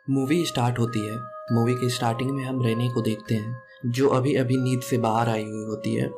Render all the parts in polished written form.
Movie start होती है। Movie के स्टार्टिंग में हम रेने को देखते हैं जो अभी अभी नींद से बाहर आई हुई होती है।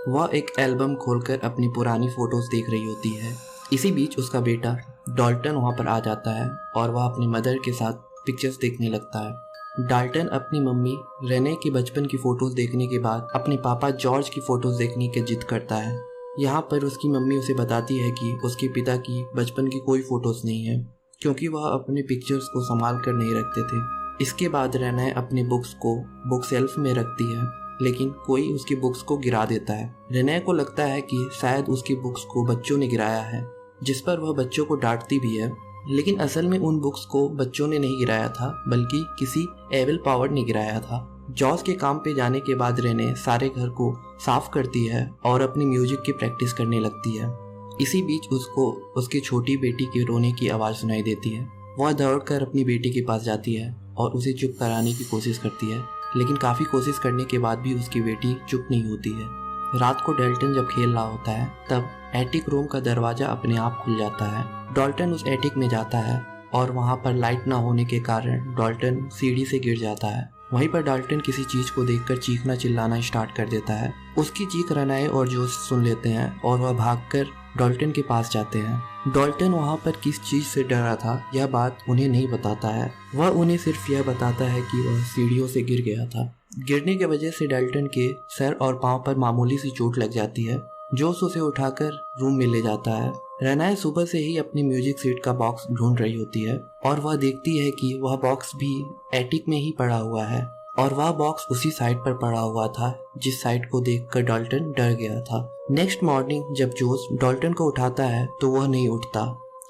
वह एक एल्बम खोलकर अपनी पुरानी फोटोज देख रही होती है। इसी बीच उसका बेटा डाल्टन वहाँ पर आ जाता है और वह अपनी मदर के साथ पिक्चर्स देखने लगता है। डाल्टन अपनी मम्मी रेने की बचपन की फ़ोटोज़ देखने के बाद अपने पापा जॉर्ज की फ़ोटोज़ देखने की जिद करता है। यहाँ पर उसकी मम्मी उसे बताती है कि उसके पिता की बचपन की कोई फ़ोटोज़ नहीं है क्योंकि वह अपने पिक्चर्स को संभाल कर नहीं रखते थे। इसके बाद रेने अपनी बुक्स को बुक शेल्फ में रखती है, लेकिन कोई उसकी बुक्स को गिरा देता है। रेने को लगता है कि शायद उसकी बुक्स को बच्चों ने गिराया है, जिस पर वह बच्चों को डांटती भी है। लेकिन असल में उन बुक्स को बच्चों ने नहीं गिराया था, बल्कि किसी एविल पावर ने गिराया था। जॉस के काम पे जाने के बाद रेने सारे घर को साफ करती है और अपनी म्यूजिक की प्रैक्टिस करने लगती है। इसी बीच उसको उसकी छोटी बेटी के रोने की आवाज़ सुनाई देती है। वह दौड़कर अपनी बेटी के पास जाती है और उसे चुप कराने की कोशिश करती है, लेकिन काफ़ी कोशिश करने के बाद भी उसकी बेटी चुप नहीं होती है। रात को डाल्टन जब खेल रहा होता है तब एटिक रूम का दरवाज़ा अपने आप खुल जाता है। डाल्टन उस एटिक में जाता है और वहाँ पर लाइट ना होने के कारण डाल्टन सीढ़ी से गिर जाता है। वहीं पर डाल्टन किसी चीज़ को देखकर चीखना चिल्लाना स्टार्ट कर देता है। उसकी चीख रेने और जोस सुन लेते हैं और वह भागकर डाल्टन के पास जाते हैं। डाल्टन वहाँ पर किस चीज़ से डरा था यह बात उन्हें नहीं बताता है। वह उन्हें सिर्फ यह बताता है कि वह सीढ़ियों से गिर गया था। गिरने की वजह से डाल्टन के सर और पाँव पर मामूली सी चोट लग जाती है। जोस उसे उठाकर रूम में ले जाता है। रेने सुबह से ही अपनी म्यूजिक सीट का बॉक्स ढूंढ रही होती है और वह देखती है कि वह बॉक्स भी एटिक में ही पड़ा हुआ है और वह बॉक्स उसी साइड पर पड़ा हुआ था जिस साइड को देखकर डाल्टन डर गया था। नेक्स्ट मॉर्निंग जब जोस डाल्टन को उठाता है तो वह नहीं उठता,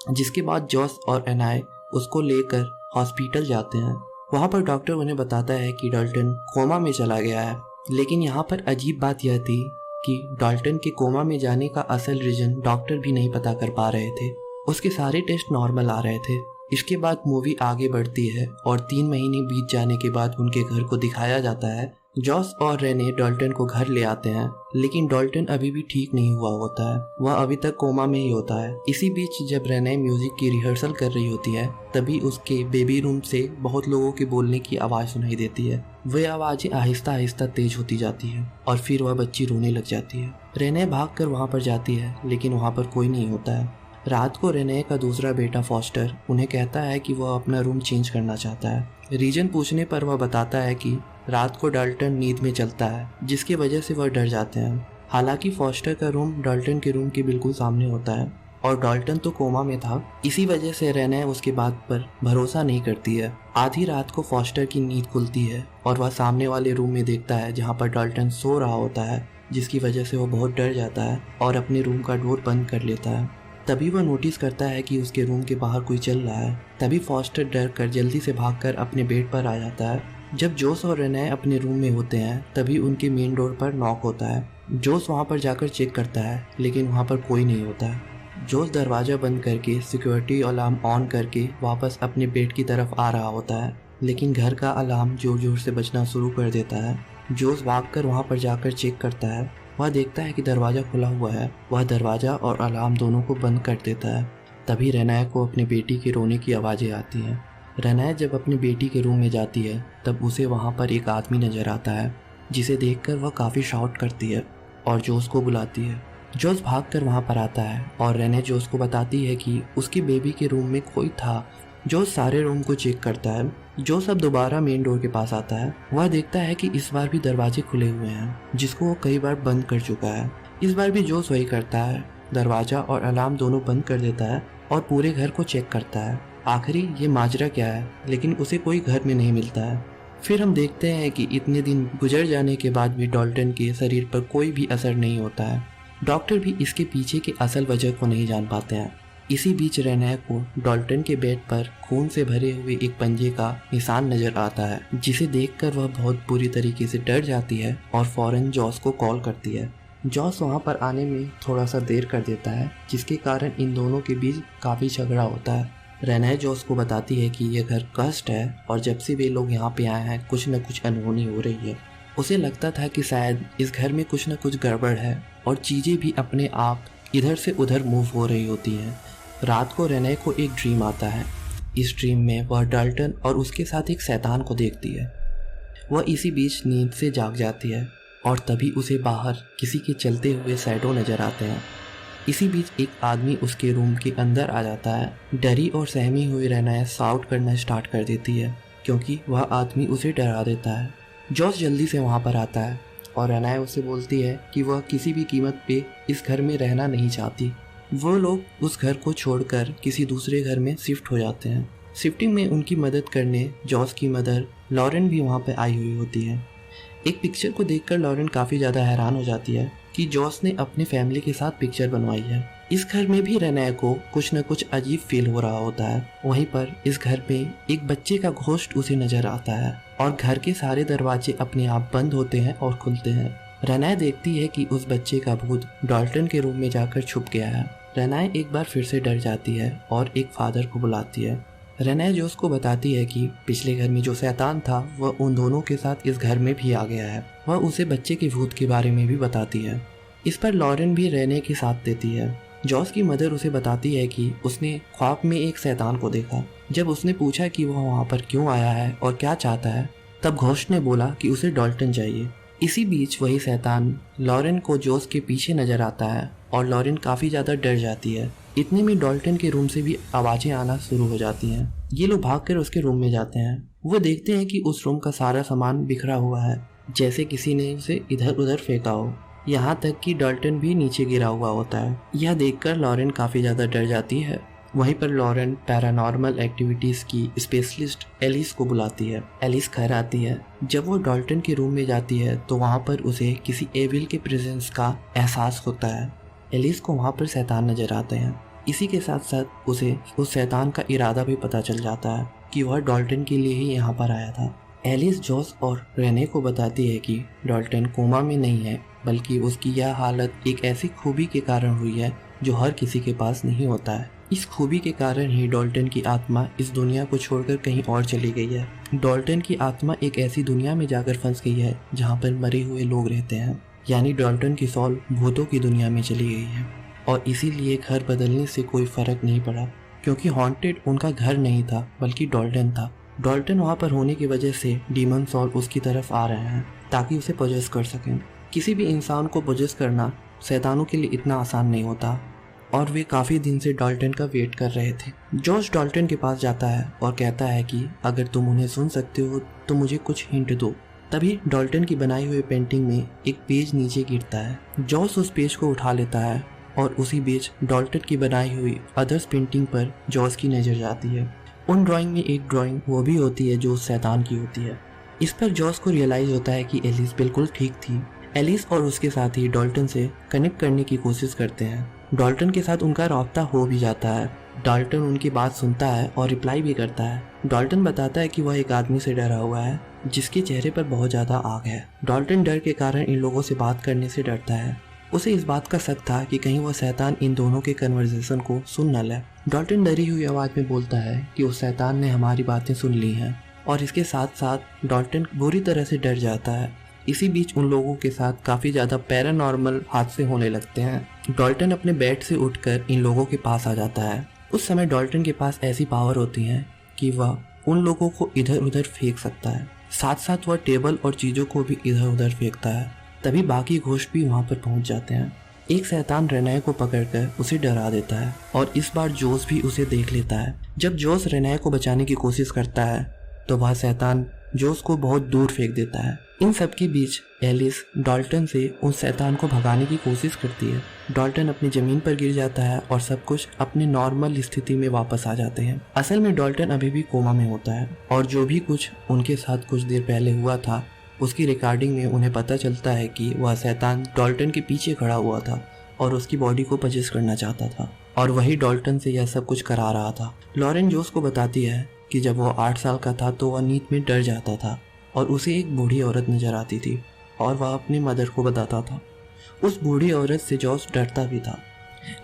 जिसके बाद जोस और एनाई उसको लेकर हॉस्पिटल जाते हैं। वहाँ पर डॉक्टर उन्हें बताता है कि डाल्टन कोमा में चला गया है। लेकिन यहाँ पर अजीब बात यह थी कि डाल्टन के कोमा में जाने का असल रीजन डॉक्टर भी नहीं पता कर पा रहे थे। उसके सारे टेस्ट नॉर्मल आ रहे थे। इसके बाद मूवी आगे बढ़ती है और 3 महीने बीत जाने के बाद उनके घर को दिखाया जाता है। जॉस और रेने डाल्टन को घर ले आते हैं, लेकिन डाल्टन अभी भी ठीक नहीं हुआ होता है। वह अभी तक कोमा में ही होता है। इसी बीच जब रेने म्यूजिक की रिहर्सल कर रही होती है तभी उसके बेबी रूम से बहुत लोगों के बोलने की आवाज़ सुनाई देती है। वह आवाज़ें आहिस्ता आहिस्ता तेज होती जाती है और फिर वह बच्ची रोने लग जाती है। रेने भागकर वहाँ पर जाती है, लेकिन वहाँ पर कोई नहीं होता है। रात को रेने का दूसरा बेटा फॉस्टर उन्हें कहता है कि वह अपना रूम चेंज करना चाहता है। रीजन पूछने पर वह बताता है कि रात को डाल्टन नींद में चलता है, जिसकी वजह से वह डर जाते हैं। हालांकि फॉस्टर का रूम डाल्टन के रूम के बिल्कुल सामने होता है और डाल्टन तो कोमा में था। इसी वजह से रेने उसकी बात पर भरोसा नहीं करती है। आधी रात को फॉस्टर की नींद खुलती है और वह सामने वाले रूम में देखता है जहाँ पर डाल्टन सो रहा होता है, जिसकी वजह से वह बहुत डर जाता है और अपने रूम का डोर बंद कर लेता है। तभी वह नोटिस करता है कि उसके रूम के बाहर कोई चल रहा है। तभी फॉस्टर डर कर जल्दी से भागकर अपने बेड पर आ जाता है। जब जोस और रेने अपने रूम में होते हैं तभी उनके मेन डोर पर नॉक होता है। जोस वहां पर जाकर चेक करता है, लेकिन वहां पर कोई नहीं होता है। जोस दरवाज़ा बंद करके सिक्योरिटी अलार्म ऑन करके वापस अपने बेड की तरफ आ रहा होता है, लेकिन घर का अलार्म जोर जोर से बजना शुरू कर देता है। जोस भागकर वहां पर जाकर चेक करता है। वह देखता है कि दरवाज़ा खुला हुआ है। वह दरवाज़ा और अलार्म दोनों को बंद कर देता है। तभी रेने को अपनी बेटी के रोने की आवाज़ें आती हैं। रेने जब अपनी बेटी के रूम में जाती है तब उसे वहाँ पर एक आदमी नज़र आता है, जिसे देखकर वह काफ़ी शाउट करती है और जोस को बुलाती है। जोस भागकर वहाँ पर आता है और रेने जोस को बताती है कि उसकी बेबी के रूम में कोई था। जोस सारे रूम को चेक करता है। जोस अब दोबारा मेन डोर के पास आता है। वह देखता है कि इस बार भी दरवाजे खुले हुए हैं, जिसको वो कई बार बंद कर चुका है। इस बार भी जोस वही करता है, दरवाज़ा और अलार्म दोनों बंद कर देता है और पूरे घर को चेक करता है। आखिरी ये माजरा क्या है, लेकिन उसे कोई घर में नहीं मिलता है। फिर हम देखते हैं कि इतने दिन गुजर जाने के बाद भी डाल्टन के शरीर पर कोई भी असर नहीं होता है। डॉक्टर भी इसके पीछे की असल वजह को नहीं जान पाते हैं। इसी बीच रेने को डाल्टन के बेड पर खून से भरे हुए एक पंजे का निशान नजर आता है, जिसे देखकर वह बहुत बुरी तरीके से डर जाती है और फौरन जॉस को कॉल करती है। जॉस वहां पर आने में थोड़ा सा देर कर देता है, जिसके कारण इन दोनों के बीच काफ़ी झगड़ा होता है। रेने जॉस को बताती है कि यह घर कष्ट है और जब से वे लोग यहाँ पे आए हैं कुछ न कुछ अनहोनी हो रही है। उसे लगता था कि शायद इस घर में कुछ न कुछ गड़बड़ है और चीज़ें भी अपने आप इधर से उधर मूव हो रही होती हैं। रात को रेने को एक ड्रीम आता है। इस ड्रीम में वह डाल्टन और उसके साथ एक शैतान को देखती है। वह इसी बीच नींद से जाग जाती है और तभी उसे बाहर किसी के चलते हुए शैडो नजर आते हैं। इसी बीच एक आदमी उसके रूम के अंदर आ जाता है। डरी और सहमी हुई रेनाए शाउट करना स्टार्ट कर देती है क्योंकि वह आदमी उसे डरा देता है। जॉस जल्दी से वहाँ पर आता है और रेनाए उससे बोलती है कि वह किसी भी कीमत पे इस घर में रहना नहीं चाहती। वो लोग उस घर को छोड़कर किसी दूसरे घर में शिफ्ट हो जाते हैं। शिफ्टिंग में उनकी मदद करने जॉस की मदर लॉरेन भी वहाँ पर आई हुई होती है। एक पिक्चर को देखकर लॉरेन काफ़ी ज़्यादा हैरान हो जाती है कि जॉस ने अपने फैमिली के साथ पिक्चर बनवाई है। इस घर में भी रेनाए को कुछ न कुछ अजीब फील हो रहा होता है। वहीं पर इस घर में एक बच्चे का घोस्ट उसे नजर आता है और घर के सारे दरवाजे अपने आप बंद होते हैं और खुलते हैं। रेनाए देखती है कि उस बच्चे का भूत डाल्टन के रूम में जाकर छुप गया है। रेनाए एक बार फिर से डर जाती है और एक फादर को बुलाती है। रेनाए जॉस को बताती है कि पिछले घर में जो शैतान था वह उन दोनों के साथ इस घर में भी आ गया है। वह उसे बच्चे के भूत के बारे में भी बताती है। इस पर लॉरेन भी रेने के साथ देती है। जॉस की मदर उसे बताती है कि उसने ख्वाब में एक शैतान को देखा। जब उसने पूछा कि वह वहाँ पर क्यों आया है और क्या चाहता है, तब घोस्ट ने बोला कि उसे डाल्टन चाहिए। इसी बीच वही शैतान लॉरेन को जॉस के पीछे नजर आता है और लॉरेन काफ़ी ज़्यादा डर जाती है। इतने में डाल्टन के रूम से भी आवाज़ें आना शुरू हो जाती हैं। ये लोग भागकर उसके रूम में जाते हैं। वो देखते हैं कि उस रूम का सारा सामान बिखरा हुआ है, जैसे किसी ने उसे इधर उधर फेंका हो। यहाँ तक कि डाल्टन भी नीचे गिरा हुआ होता है। यह देखकर लॉरेन काफ़ी ज़्यादा डर जाती है। वहीं पर लॉरेन पैरानॉर्मल एक्टिविटीज़ की स्पेशलिस्ट एलिस को बुलाती है। एलिस घर आती है। जब वो डाल्टन के रूम में जाती है तो वहाँ पर उसे किसी एविल के प्रेजेंस का एहसास होता है। एलिस को वहाँ पर शैतान नजर आते हैं। इसी के साथ साथ उसे उस शैतान का इरादा भी पता चल जाता है कि वह डाल्टन के लिए ही यहाँ पर आया था। एलिस जॉस और रेने को बताती है कि डाल्टन कोमा में नहीं है, बल्कि उसकी यह हालत एक ऐसी खूबी के कारण हुई है जो हर किसी के पास नहीं होता है। इस खूबी के कारण ही डाल्टन की आत्मा इस दुनिया को छोड़कर कहीं और चली गई है। डाल्टन की आत्मा एक ऐसी दुनिया में जाकर फंस गई है जहाँ पर मरे हुए लोग रहते हैं, यानी डाल्टन की सॉल भूतों की दुनिया में चली गई है। और इसीलिए घर बदलने से कोई फर्क नहीं पड़ा, क्योंकि हॉन्टेड उनका घर नहीं था बल्कि डाल्टन था। डाल्टन वहाँ पर होने की वजह से डीमन सॉल उसकी तरफ आ रहे हैं ताकि उसे पोजेस कर सकें। किसी भी इंसान को पोजेस करना शैतानों के लिए इतना आसान नहीं होता और वे काफ़ी दिन से डाल्टन का वेट कर रहे थे। जॉस डाल्टन के पास जाता है और कहता है कि अगर तुम उन्हें सुन सकते हो तो मुझे कुछ हिंट दो। तभी डाल्टन की बनाई हुई पेंटिंग में एक पेज नीचे गिरता है। जॉस उस पेज को उठा लेता है और उसी बीच डाल्टन की बनाई हुई अदर्स पेंटिंग पर जॉस की नज़र जाती है। उन ड्राइंग में एक ड्राइंग वो भी होती है जो उस शैतान की होती है। इस पर जॉस को रियलाइज होता है कि एलिस बिल्कुल ठीक थी। एलिस और उसके साथी डाल्टन से कनेक्ट करने की कोशिश करते हैं। डाल्टन के साथ उनका राब्ता हो भी जाता है। डाल्टन उनकी बात सुनता है और रिप्लाई भी करता है। डाल्टन बताता है कि वह एक आदमी से डरा हुआ है जिसके चेहरे पर बहुत ज़्यादा आग है। डाल्टन डर के कारण इन लोगों से बात करने से डरता है। उसे इस बात का शक था कि कहीं वह शैतान इन दोनों के कन्वर्सेशन को सुन न ले। डाल्टन डरी हुई आवाज़ में बोलता है कि उस शैतान ने हमारी बातें सुन ली हैं, और इसके साथ साथ डाल्टन बुरी तरह से डर जाता है। इसी बीच उन लोगों के साथ काफ़ी ज़्यादा पैरानॉर्मल हादसे होने लगते हैं। डाल्टन अपने बेड से उठकर इन लोगों के पास आ जाता है। उस समय डाल्टन के पास ऐसी पावर होती है कि वह उन लोगों को इधर उधर फेंक सकता है। साथ साथ वह टेबल और चीज़ों को भी इधर उधर फेंकता है। तभी बाकी घोस्ट भी वहाँ पर पहुँच जाते हैं। एक शैतान रेनाए को पकड़कर उसे डरा देता है और इस बार जोस भी उसे देख लेता है। जब जोस रेनाए को बचाने की कोशिश करता है तो वह शैतान जोस को बहुत दूर फेंक देता है। इन सब के बीच एलिस डाल्टन से उस शैतान को भगाने की कोशिश करती है। डाल्टन अपनी ज़मीन पर गिर जाता है और सब कुछ अपने नॉर्मल स्थिति में वापस आ जाते हैं। असल में डाल्टन अभी भी कोमा में होता है और जो भी कुछ उनके साथ कुछ देर पहले हुआ था उसकी रिकॉर्डिंग में उन्हें पता चलता है कि वह शैतान डाल्टन के पीछे खड़ा हुआ था और उसकी बॉडी को पजेस करना चाहता था, और वही डाल्टन से यह सब कुछ करा रहा था। लॉरेन जोस को बताती है कि जब वह 8 साल का था तो वह नींद में डर जाता था और उसे एक बूढ़ी औरत नजर आती थी और वह अपनी मदर को बताता था। उस बूढ़ी औरत से जॉस डरता भी था,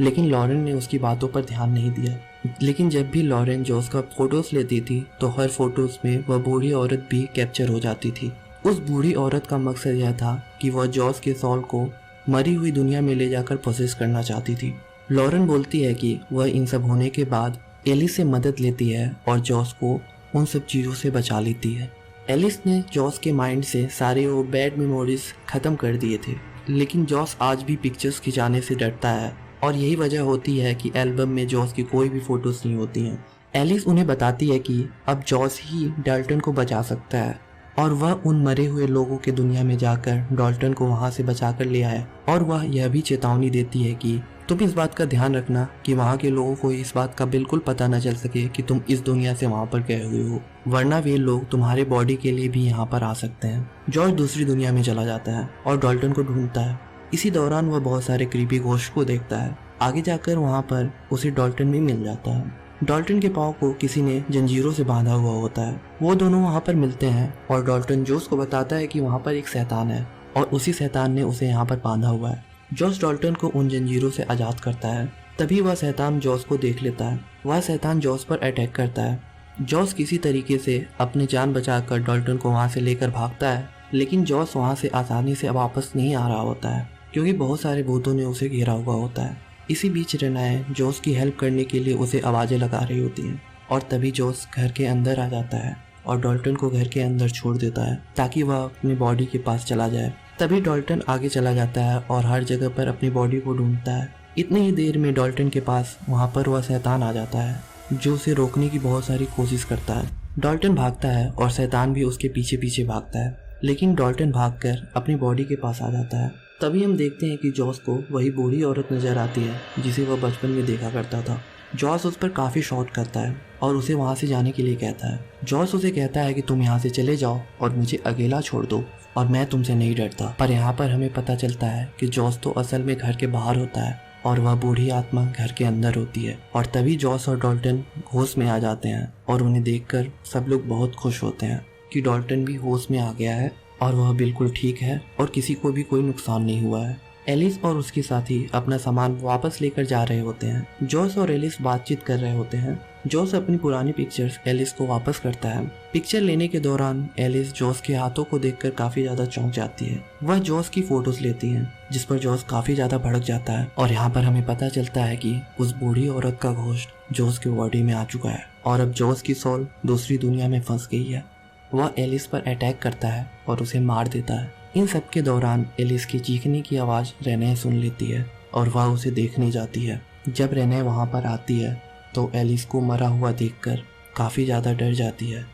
लेकिन लॉरेन ने उसकी बातों पर ध्यान नहीं दिया। लेकिन जब भी लॉरेन जॉस का फोटोज लेती थी तो हर फोटोज में वह बूढ़ी औरत भी कैप्चर हो जाती थी। उस बूढ़ी औरत का मकसद यह था कि वह जॉस के सॉल को मरी हुई दुनिया में ले जाकर प्रोसेस करना चाहती थी। लॉरेन बोलती है कि वह इन सब होने के बाद एलिस से मदद लेती है और जॉस को उन सब चीज़ों से बचा लेती है। एलिस ने जॉस के माइंड से सारे वो बैड मेमोरीज ख़त्म कर दिए थे, लेकिन जॉस आज भी पिक्चर्स खिंचाने से डरता है और यही वजह होती है कि एल्बम में जॉस की कोई भी फ़ोटोज़ नहीं होती हैं। एलिस उन्हें बताती है कि अब जॉस ही डाल्टन को बचा सकता है और वह उन मरे हुए लोगों के दुनिया में जाकर डाल्टन को वहाँ से बचा कर ले आए। और वह यह भी चेतावनी देती है कि तुम इस बात का ध्यान रखना कि वहाँ के लोगों को इस बात का बिल्कुल पता न चल सके कि तुम इस दुनिया से वहाँ पर गए हुए हो, वरना वे लोग तुम्हारे बॉडी के लिए भी यहाँ पर आ सकते हैं। जॉर्ज दूसरी दुनिया में चला जाता है और डाल्टन को ढूंढता है। इसी दौरान वह बहुत सारे क्रीपी घोस्ट को देखता है। आगे जाकर वहाँ पर उसे डाल्टन भी मिल जाता है। डाल्टन के पाँव को किसी ने जंजीरों से बांधा हुआ होता है। वो दोनों वहाँ पर मिलते हैं और डाल्टन जॉस को बताता है कि वहाँ पर एक शैतान है और उसी शैतान ने उसे यहाँ पर बांधा हुआ है। जॉस डाल्टन को उन जंजीरों से आज़ाद करता है। तभी वह शैतान जॉस को देख लेता है। वह शैतान जॉस पर अटैक करता है। जॉस किसी तरीके से अपनी जान बचाकर डाल्टन को वहाँ से लेकर भागता है, लेकिन जॉस वहाँ से आसानी से वापस नहीं आ रहा होता है क्योंकि बहुत सारे भूतों ने उसे घेरा हुआ होता है। इसी बीच रेनाए जॉस की हेल्प करने के लिए उसे आवाज़ें लगा रही होती हैं और तभी जॉस घर के अंदर आ जाता है और डाल्टन को घर के अंदर छोड़ देता है ताकि वह अपनी बॉडी के पास चला जाए। तभी डाल्टन आगे चला जाता है और हर जगह पर अपनी बॉडी को ढूंढता है। इतनी ही देर में डाल्टन के पास वहाँ पर वह शैतान आ जाता है जो उसे रोकने की बहुत सारी कोशिश करता है। डाल्टन भागता है और शैतान भी उसके पीछे पीछे भागता है, लेकिन डाल्टन भागकर अपनी बॉडी के पास आ जाता है। तभी हम देखते हैं कि जॉस को वही बूढ़ी औरत नजर आती है जिसे वह बचपन में देखा करता था। जॉस उस पर काफ़ी शॉट करता है और उसे वहाँ से जाने के लिए कहता है। जॉस उसे कहता है कि तुम यहाँ से चले जाओ और मुझे अकेला छोड़ दो और मैं तुमसे नहीं डरता। पर यहाँ पर हमें पता चलता है कि जॉस तो असल में घर के बाहर होता है और वह बूढ़ी आत्मा घर के अंदर होती है। और तभी जॉस और डाल्टन होश में आ जाते हैं और उन्हें देखकर सब लोग बहुत खुश होते हैं कि डाल्टन भी होश में आ गया है और वह बिल्कुल ठीक है और किसी को भी कोई नुकसान नहीं हुआ है। एलिस और उसके साथी अपना सामान वापस लेकर जा रहे होते हैं। जॉस और एलिस बातचीत कर रहे होते हैं। जॉस अपनी पुरानी पिक्चर्स एलिस को वापस करता है। पिक्चर लेने के दौरान एलिस जॉस के हाथों को देखकर काफी ज्यादा चौंक जाती है। वह जॉस की फोटोज लेती है जिस पर जॉस काफी ज्यादा भड़क जाता है और यहाँ पर हमें पता चलता है कि उस बूढ़ी औरत का घोस्ट जॉस के बॉडी में आ चुका है और अब जॉस की सोल दूसरी दुनिया में फंस गई है। वह एलिस पर अटैक करता है और उसे मार देता है। इन सब के दौरान एलिस की चीखने की आवाज़ रेने सुन लेती है और वह उसे देखने जाती है। जब रेने वहाँ पर आती है तो एलिस को मरा हुआ देखकर काफ़ी ज़्यादा डर जाती है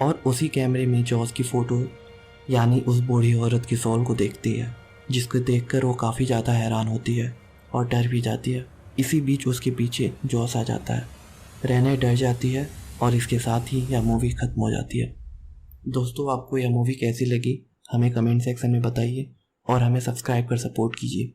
और उसी कैमरे में जॉस की फ़ोटो यानी उस बूढ़ी औरत की सोल को देखती है, जिसको देखकर वो काफ़ी ज़्यादा हैरान होती है और डर भी जाती है। इसी बीच उसके पीछे जॉस आ जाता है। रेने डर जाती है और इसके साथ ही यह मूवी ख़त्म हो जाती है। दोस्तों, आपको यह मूवी कैसी लगी हमें कमेंट सेक्शन में बताइए और हमें सब्सक्राइब कर सपोर्ट कीजिए।